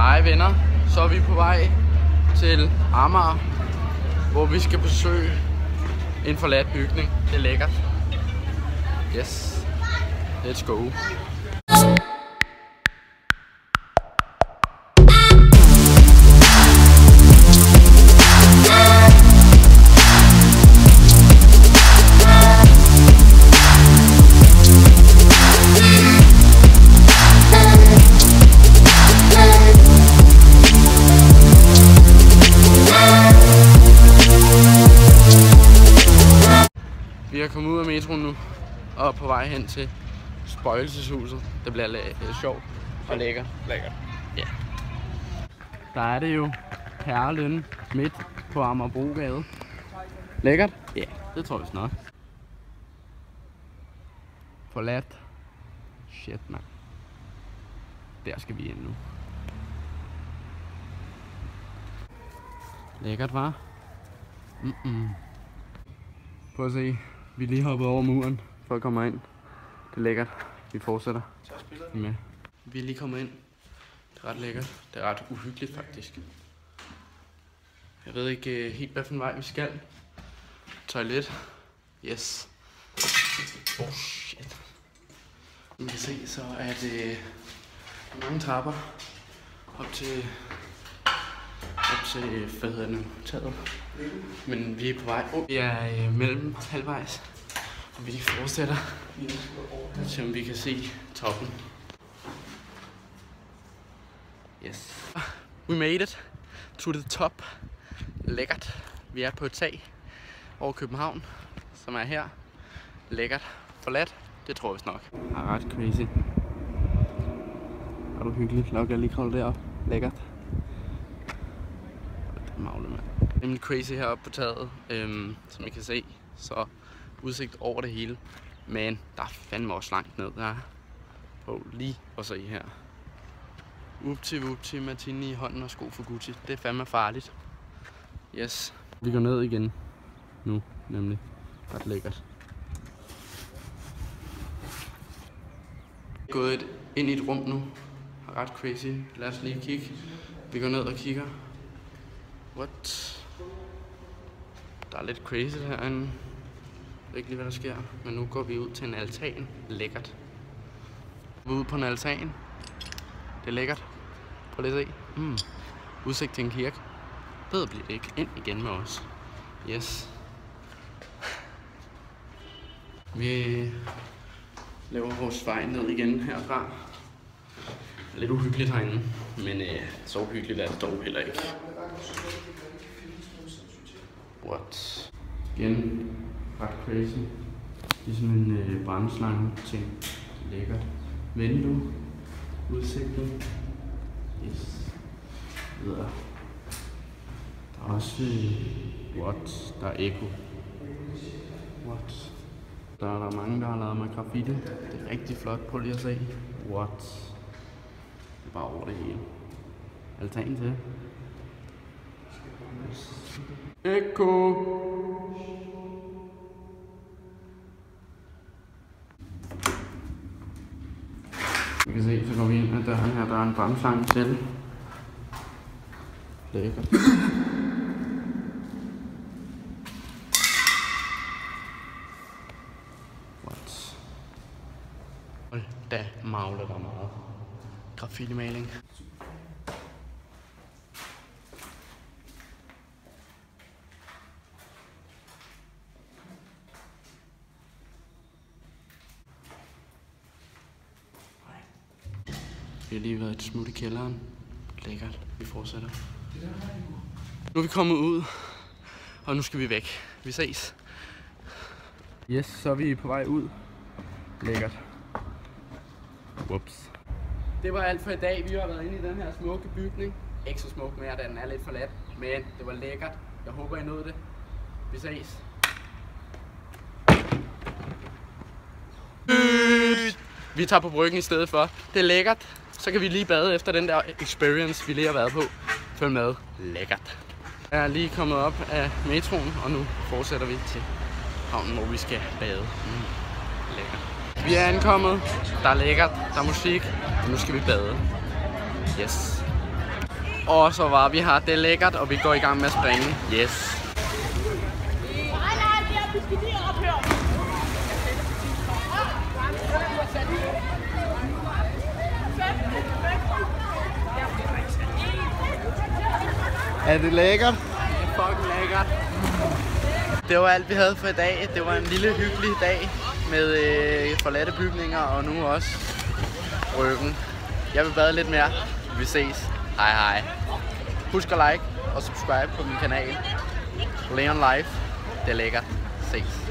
Hej venner, så er vi på vej til Amager, hvor vi skal besøge en forladt bygning. Det er lækkert. Yes, let's go. Vi er kommet ud af metroen nu og er på vej hen til spøgelseshuset. Det bliver sjovt og lækkert. Ja. Der er det jo perlen midt på Amagerbrogade. Lækkert? Ja, det tror jeg nok. Forladt. Shit, man. Der skal vi ind nu. Lækkert, hva'? Prøv at se. Vi er lige hoppet over muren for at komme ind. Det er lækkert. Vi fortsætter med. Vi er lige kommet ind. Det er ret lækkert. Det er ret uhyggeligt faktisk. Jeg ved ikke helt hvad for en vej vi skal. Toilet. Yes. Oh shit. Man kan se så at mange trapper op til hvad hedder det nu, taget. Men vi er på vej. Vi er mellem halvvejs, og vi fortsætter til om vi kan se toppen. Yes. We made it to the top. Lækkert. Vi er på et tag over København, som er her. Lækkert. Forladt. Det tror jeg vist nok. Det er ret crazy. Er du hyggelig? Lad jeg lige kravle derop. Lækkert. Magle, mand. Det er nemlig crazy heroppe på taget, som I kan se. Så udsigt over det hele. Men der er fandme også langt ned der. Prøv lige at se her. Upti Martini i hånden og sko for Gucci. Det er fandme farligt. Yes. Vi går ned igen nu, nemlig. Ret lækkert. Gået ind i et rum nu. Ret crazy. Lad os lige kigge. Vi går ned og kigger. What? Der er lidt crazy herinde. Jeg ved ikke lige hvad der sker. Men nu går vi ud til en altan. Lækkert. Vi er ude på en altan. Det er lækkert. Prøv lige at se. Udsigt til en kirke. Bedre bliver det ikke. Ind igen med os. Yes. Vi laver vores vej ned igen herfra. Lidt uhyggeligt herinde. Men så uhyggeligt er det dog heller ikke. What? Igen. Ret crazy. Ligesom en brandslange ting. Lækkert. Vindue. Udsigten. Yes. Videre. Der er også what? Der er echo. What? Der er mange der har lavet med graffiti. Det er rigtig flot. Prøv lige at se. What? Det er bare over det hele. Altan til. Echo. Vi kan se, så går vi ind ad døren her. Der er en brandslange til. Lækkert. What? Hold da magle der meget. Graffiti-maling. Vi har lige været et smut i kælderen. Lækkert. Vi fortsætter. Nu er vi kommet ud, og nu skal vi væk. Vi ses. Yes, så er vi på vej ud. Lækkert. Whoops. Det var alt for i dag. Vi har været inde i den her smukke bygning. Ikke så smuk mere, da den er lidt forladt. Men det var lækkert. Jeg håber, I nåede det. Vi ses. Vi tager på Bryggen i stedet for. Det er lækkert. Så kan vi lige bade efter den der experience, vi lige har været på. Følg med. Lækkert. Jeg er lige kommet op af metroen, og nu fortsætter vi til havnen, hvor vi skal bade. Lækkert. Vi er ankommet. Der er lækkert. Der er musik. Og nu skal vi bade. Yes. Og så var vi her. Det er lækkert, og vi går i gang med at springe. Yes. Er det lækkert? Det er fucking lækkert. Det var alt vi havde for i dag. Det var en lille hyggelig dag med forladte bygninger og nu også Bryggen. Jeg vil bade lidt mere. Vi ses. Hej hej. Husk at like og subscribe på min kanal. Leon Life. Det er lækkert. Ses.